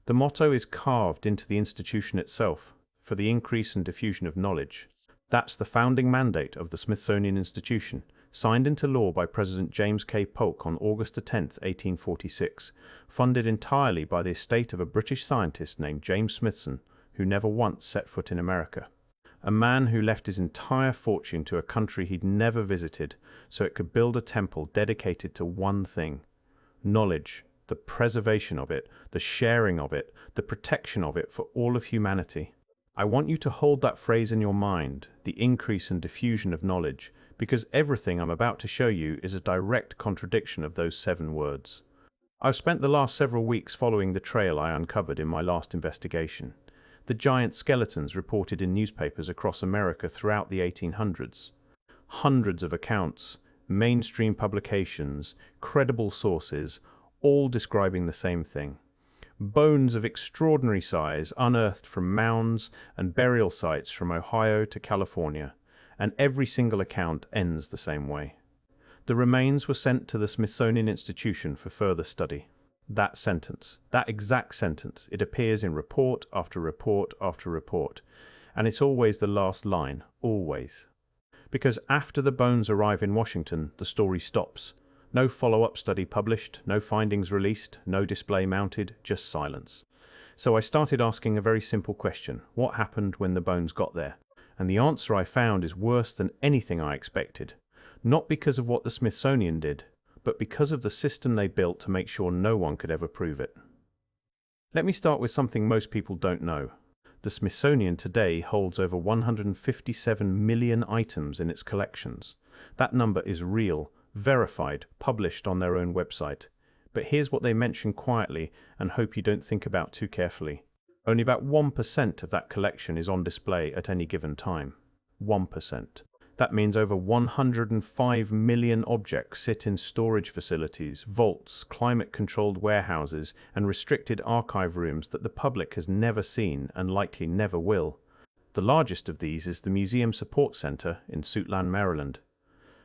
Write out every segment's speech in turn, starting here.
The motto is carved into the institution itself, for the increase and diffusion of knowledge. That's the founding mandate of the Smithsonian Institution, signed into law by President James K. Polk on August 10, 1846, funded entirely by the estate of a British scientist named James Smithson, who never once set foot in America. A man who left his entire fortune to a country he'd never visited so it could build a temple dedicated to one thing: knowledge, the preservation of it, the sharing of it, the protection of it for all of humanity. I want you to hold that phrase in your mind, the increase and diffusion of knowledge, because everything I'm about to show you is a direct contradiction of those 7 words. I've spent the last several weeks following the trail I uncovered in my last investigation. The giant skeletons reported in newspapers across America throughout the 1800s. Hundreds of accounts, mainstream publications, credible sources, all describing the same thing. Bones of extraordinary size unearthed from mounds and burial sites from Ohio to California, and every single account ends the same way. The remains were sent to the Smithsonian Institution for further study. That sentence, that exact sentence, it appears in report after report after report, and it's always the last line, always. Because after the bones arrive in Washington, the story stops. No follow-up study published, no findings released, no display mounted, just silence. So I started asking a very simple question: what happened when the bones got there? And the answer I found is worse than anything I expected. Not because of what the Smithsonian did, but because of the system they built to make sure no one could ever prove it. Let me start with something most people don't know. The Smithsonian today holds over 157 million items in its collections. That number is real, verified, published on their own website. But here's what they mention quietly and hope you don't think about too carefully. Only about 1% of that collection is on display at any given time. 1%. That means over 105 million objects sit in storage facilities, vaults, climate-controlled warehouses, and restricted archive rooms that the public has never seen and likely never will. The largest of these is the Museum Support Center in Suitland, Maryland.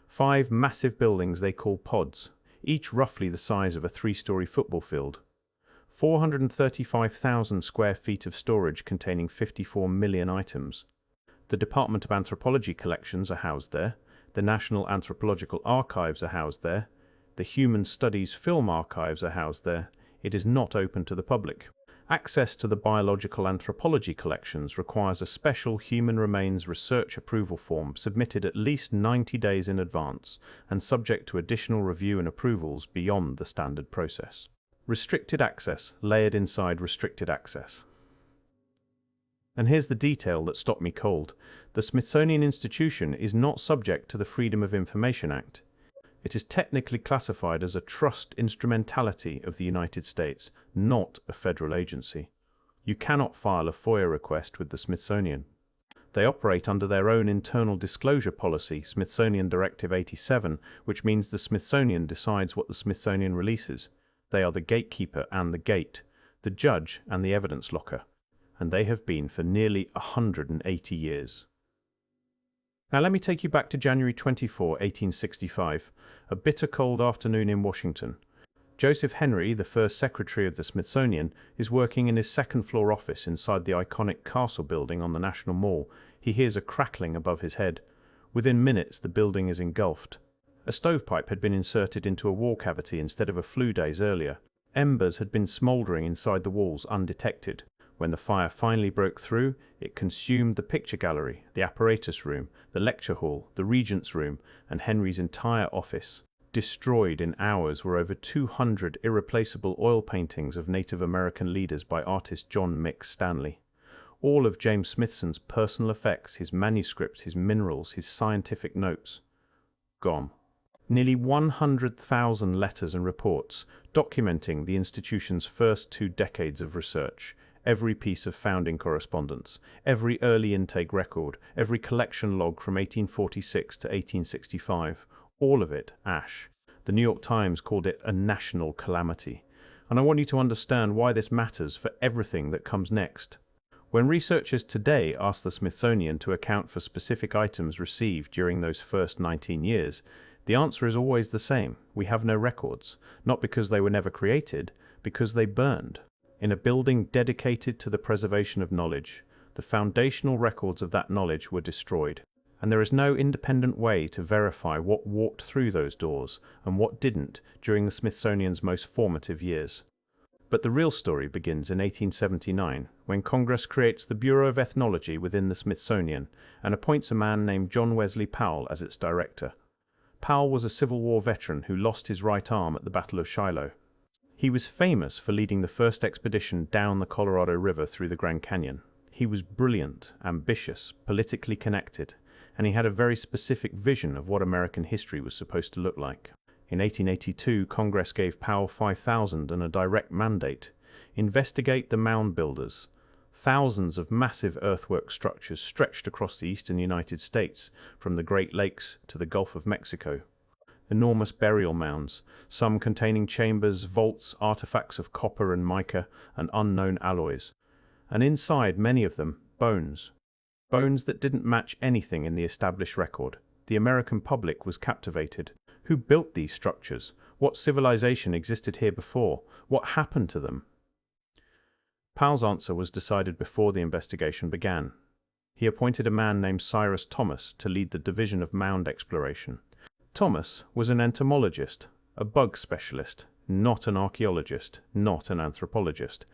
5 massive buildings they call pods, each roughly the size of a 3-story football field. 435,000 square feet of storage containing 54 million items. The Department of Anthropology collections are housed there, the National Anthropological Archives are housed there, the Human Studies Film Archives are housed there. It is not open to the public. Access to the biological anthropology collections requires a special human remains research approval form submitted at least 90 days in advance and subject to additional review and approvals beyond the standard process. Restricted access layered inside restricted access. And here's the detail that stopped me cold. The Smithsonian Institution is not subject to the Freedom of Information Act. It is technically classified as a trust instrumentality of the United States, not a federal agency. You cannot file a FOIA request with the Smithsonian. They operate under their own internal disclosure policy, Smithsonian Directive 87, which means the Smithsonian decides what the Smithsonian releases. They are the gatekeeper and the gate, the judge and the evidence locker. And they have been for nearly 180 years. Now let me take you back to January 24, 1865, a bitter cold afternoon in Washington. Joseph Henry, the first secretary of the Smithsonian, is working in his second-floor office inside the iconic Castle building on the National Mall. He hears a crackling above his head. Within minutes, the building is engulfed. A stovepipe had been inserted into a wall cavity instead of a flue days earlier. Embers had been smoldering inside the walls undetected. When the fire finally broke through, it consumed the picture gallery, the apparatus room, the lecture hall, the regent's room, and Henry's entire office. Destroyed in hours were over 200 irreplaceable oil paintings of Native American leaders by artist John Mix Stanley. All of James Smithson's personal effects, his manuscripts, his minerals, his scientific notes. Gone. Nearly 100,000 letters and reports documenting the institution's first 2 decades of research. Every piece of founding correspondence, every early intake record, every collection log from 1846 to 1865, all of it ash. The New York Times called it a national calamity. And I want you to understand why this matters for everything that comes next. When researchers today ask the Smithsonian to account for specific items received during those first 19 years, the answer is always the same: we have no records, not because they were never created, because they burned. In a building dedicated to the preservation of knowledge, the foundational records of that knowledge were destroyed, and there is no independent way to verify what walked through those doors and what didn't during the Smithsonian's most formative years. But the real story begins in 1879, when Congress creates the Bureau of Ethnology within the Smithsonian and appoints a man named John Wesley Powell as its director. Powell was a Civil War veteran who lost his right arm at the Battle of Shiloh. He was famous for leading the first expedition down the Colorado River through the Grand Canyon. He was brilliant, ambitious, politically connected, and he had a very specific vision of what American history was supposed to look like. In 1882, Congress gave Powell $5,000 and a direct mandate: investigate the Mound Builders, thousands of massive earthwork structures stretched across the eastern United States, from the Great Lakes to the Gulf of Mexico. Enormous burial mounds, some containing chambers, vaults, artifacts of copper and mica, and unknown alloys. And inside many of them, bones. Bones that didn't match anything in the established record. The American public was captivated. Who built these structures? What civilization existed here before? What happened to them? Powell's answer was decided before the investigation began. He appointed a man named Cyrus Thomas to lead the Division of Mound Exploration. Thomas was an entomologist, a bug specialist, not an archaeologist, not an anthropologist.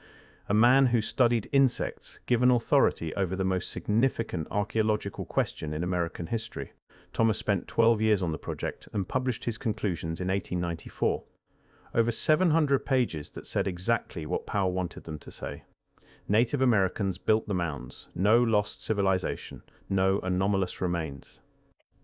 A man who studied insects, given authority over the most significant archaeological question in American history. Thomas spent 12 years on the project and published his conclusions in 1894. Over 700 pages that said exactly what Powell wanted them to say. Native Americans built the mounds. No lost civilization. No anomalous remains.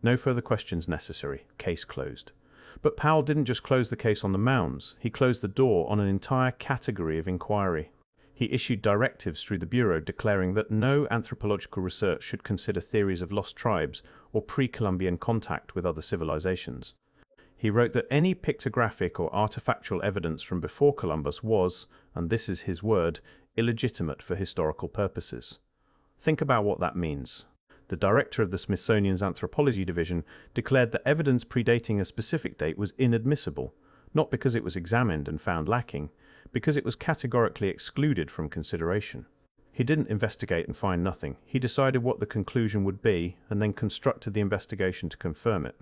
No further questions necessary. Case closed. But Powell didn't just close the case on the mounds. He closed the door on an entire category of inquiry. He issued directives through the Bureau declaring that no anthropological research should consider theories of lost tribes or pre-Columbian contact with other civilizations. He wrote that any pictographic or artifactual evidence from before Columbus was, and this is his word, illegitimate for historical purposes. Think about what that means. The director of the Smithsonian's Anthropology Division declared that evidence predating a specific date was inadmissible, not because it was examined and found lacking, because it was categorically excluded from consideration. He didn't investigate and find nothing. He decided what the conclusion would be and then constructed the investigation to confirm it.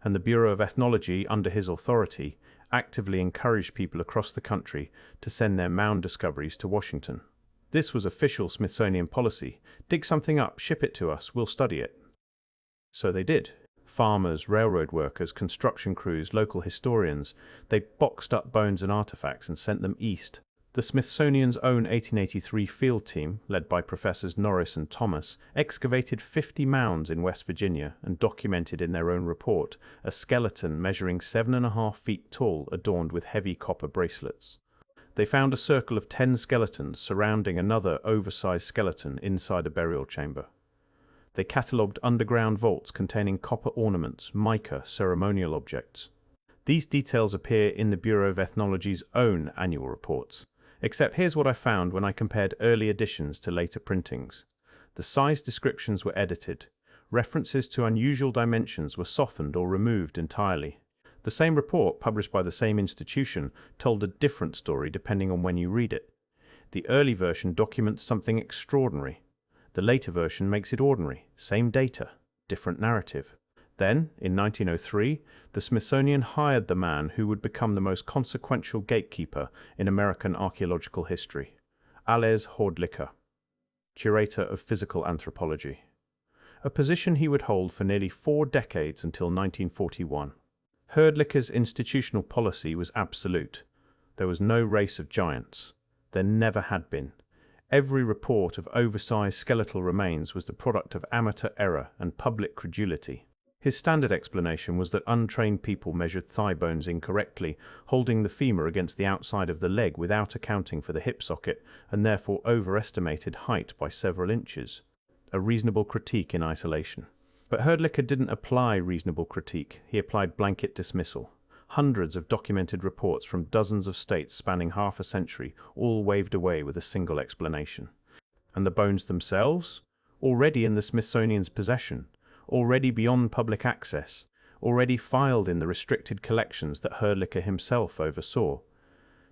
And the Bureau of Ethnology, under his authority, actively encouraged people across the country to send their mound discoveries to Washington. This was official Smithsonian policy. Dig something up, ship it to us, we'll study it. So they did. Farmers, railroad workers, construction crews, local historians, they boxed up bones and artifacts and sent them east. The Smithsonian's own 1883 field team, led by Professors Norris and Thomas, excavated 50 mounds in West Virginia and documented in their own report a skeleton measuring 7.5 feet tall adorned with heavy copper bracelets. They found a circle of 10 skeletons surrounding another oversized skeleton inside a burial chamber. They catalogued underground vaults containing copper ornaments, mica, ceremonial objects. These details appear in the Bureau of Ethnology's own annual reports. Except here's what I found when I compared early editions to later printings. The size descriptions were edited. References to unusual dimensions were softened or removed entirely. The same report, published by the same institution, told a different story depending on when you read it. The early version documents something extraordinary. The later version makes it ordinary. Same data, different narrative. Then, in 1903, the Smithsonian hired the man who would become the most consequential gatekeeper in American archaeological history, Hrdlicka, curator of physical anthropology, a position he would hold for nearly 4 decades until 1941. Hrdlicka's institutional policy was absolute. There was no race of giants. There never had been. Every report of oversized skeletal remains was the product of amateur error and public credulity. His standard explanation was that untrained people measured thigh bones incorrectly, holding the femur against the outside of the leg without accounting for the hip socket, and therefore overestimated height by several inches. A reasonable critique in isolation. But Hrdlicka didn't apply reasonable critique, he applied blanket dismissal. Hundreds of documented reports from dozens of states spanning half a century, all waved away with a single explanation. And the bones themselves? Already in the Smithsonian's possession, already beyond public access, already filed in the restricted collections that Hrdlicka himself oversaw.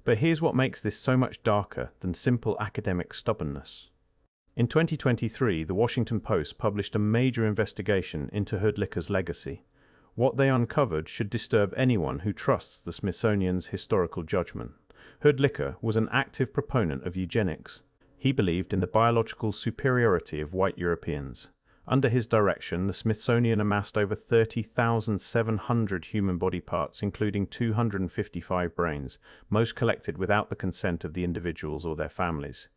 But here's what makes this so much darker than simple academic stubbornness. In 2023, the Washington Post published a major investigation into Hrdlicka's legacy. What they uncovered should disturb anyone who trusts the Smithsonian's historical judgment. Hrdlicka was an active proponent of eugenics. He believed in the biological superiority of white Europeans. Under his direction, the Smithsonian amassed over 30,700 human body parts, including 255 brains, most collected without the consent of the individuals or their families.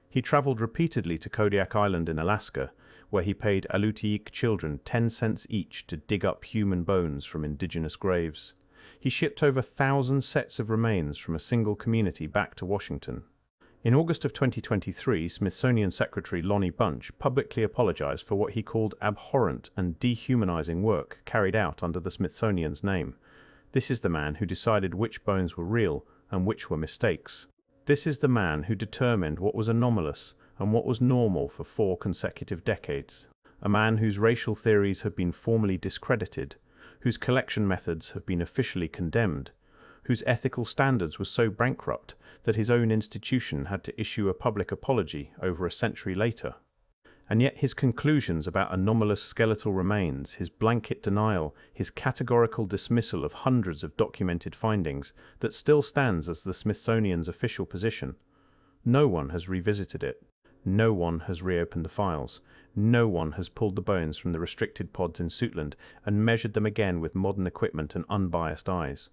He traveled repeatedly to Kodiak Island in Alaska, where he paid Alutiiq children 10 cents each to dig up human bones from indigenous graves. He shipped over 1,000 sets of remains from a single community back to Washington. In August of 2023, Smithsonian Secretary Lonnie Bunch publicly apologized for what he called abhorrent and dehumanizing work carried out under the Smithsonian's name. This is the man who decided which bones were real and which were mistakes. This is the man who determined what was anomalous and what was normal for 4 consecutive decades. A man whose racial theories have been formally discredited, whose collection methods have been officially condemned, whose ethical standards were so bankrupt that his own institution had to issue a public apology over a century later. And yet his conclusions about anomalous skeletal remains, his blanket denial, his categorical dismissal of hundreds of documented findings that still stands as the Smithsonian's official position. No one has revisited it. No one has reopened the files. No one has pulled the bones from the restricted pods in Suitland and measured them again with modern equipment and unbiased eyes.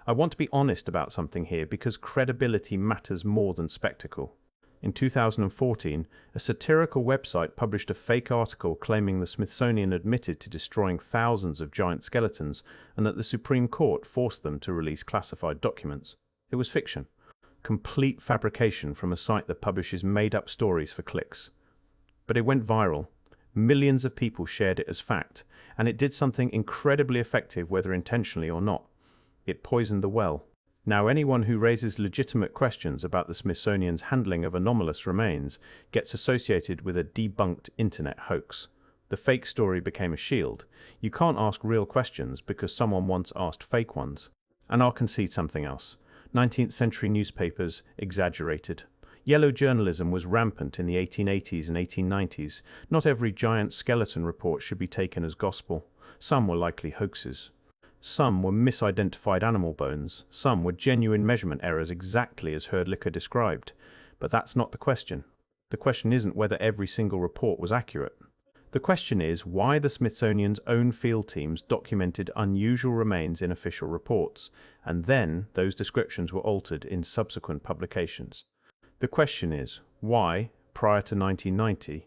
I want to be honest about something here because credibility matters more than spectacle. In 2014, a satirical website published a fake article claiming the Smithsonian admitted to destroying thousands of giant skeletons and that the Supreme Court forced them to release classified documents. It was fiction. Complete fabrication from a site that publishes made-up stories for clicks. But it went viral. Millions of people shared it as fact, and it did something incredibly effective whether intentionally or not. It poisoned the well. Now anyone who raises legitimate questions about the Smithsonian's handling of anomalous remains gets associated with a debunked internet hoax. The fake story became a shield. You can't ask real questions because someone once asked fake ones. And I'll concede something else. 19th century newspapers exaggerated. Yellow journalism was rampant in the 1880s and 1890s. Not every giant skeleton report should be taken as gospel. Some were likely hoaxes. Some were misidentified animal bones. Some were genuine measurement errors exactly as Hrdlicka described. But that's not the question. The question isn't whether every single report was accurate. The question is why the Smithsonian's own field teams documented unusual remains in official reports, and then those descriptions were altered in subsequent publications. The question is why, prior to 1990,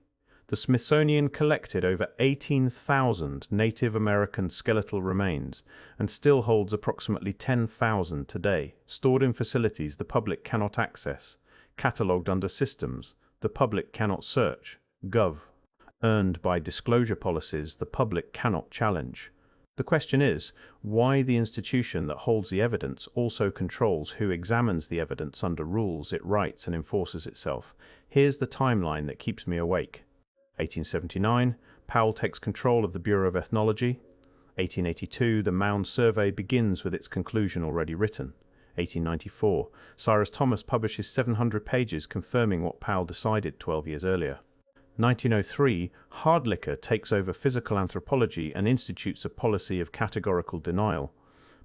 the Smithsonian collected over 18,000 Native American skeletal remains and still holds approximately 10,000 today, stored in facilities the public cannot access, catalogued under systems the public cannot search, Gov, earned by disclosure policies the public cannot challenge. The question is why the institution that holds the evidence also controls who examines the evidence under rules it writes and enforces itself. Here's the timeline that keeps me awake. 1879, Powell takes control of the Bureau of Ethnology. 1882, the Mound Survey begins with its conclusion already written. 1894, Cyrus Thomas publishes 700 pages confirming what Powell decided 12 years earlier. 1903, Hrdlicka takes over physical anthropology and institutes a policy of categorical denial.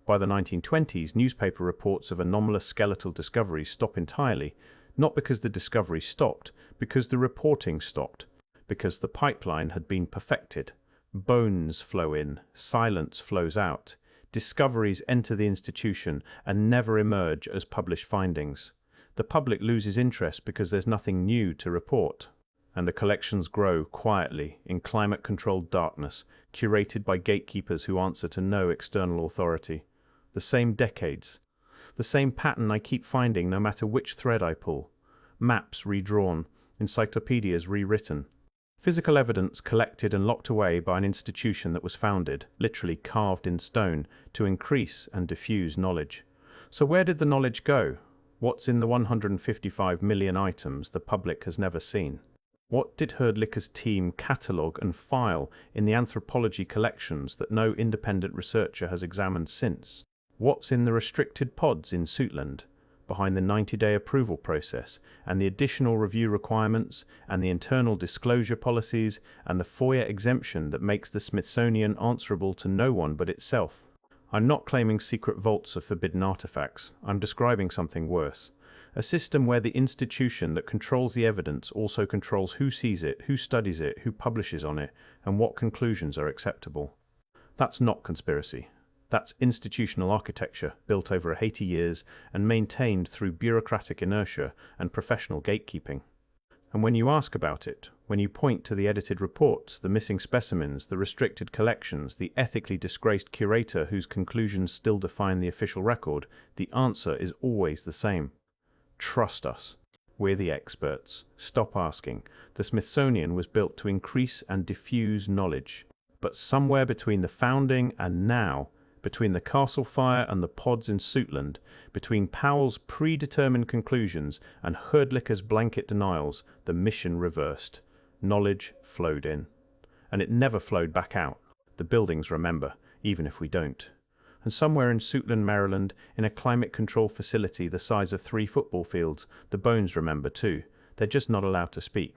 By the 1920s, newspaper reports of anomalous skeletal discoveries stop entirely, not because the discovery stopped, because the reporting stopped. Because the pipeline had been perfected. Bones flow in, silence flows out. Discoveries enter the institution and never emerge as published findings. The public loses interest because there's nothing new to report. And the collections grow quietly in climate-controlled darkness, curated by gatekeepers who answer to no external authority. The same decades. The same pattern I keep finding no matter which thread I pull. Maps redrawn, encyclopedias rewritten. Physical evidence collected and locked away by an institution that was founded, literally carved in stone, to increase and diffuse knowledge. So where did the knowledge go? What's in the 155 million items the public has never seen? What did Hrdlicka's team catalogue and file in the anthropology collections that no independent researcher has examined since? What's in the restricted pods in Suitland? behind the 90-day approval process and the additional review requirements and the internal disclosure policies and the FOIA exemption that makes the Smithsonian answerable to no one but itself. I'm not claiming secret vaults of forbidden artifacts. I'm describing something worse. A system where the institution that controls the evidence also controls who sees it, who studies it, who publishes on it, and what conclusions are acceptable. That's not conspiracy. That's institutional architecture built over 80 years and maintained through bureaucratic inertia and professional gatekeeping. And when you ask about it, when you point to the edited reports, the missing specimens, the restricted collections, the ethically disgraced curator whose conclusions still define the official record, the answer is always the same. Trust us. We're the experts. Stop asking. The Smithsonian was built to increase and diffuse knowledge. But somewhere between the founding and now, between the castle fire and the pods in Suitland, between Powell's predetermined conclusions and Hrdlicka's blanket denials, the mission reversed. Knowledge flowed in. And it never flowed back out. The buildings remember, even if we don't. And somewhere in Suitland, Maryland, in a climate control facility the size of 3 football fields, the bones remember too. They're just not allowed to speak.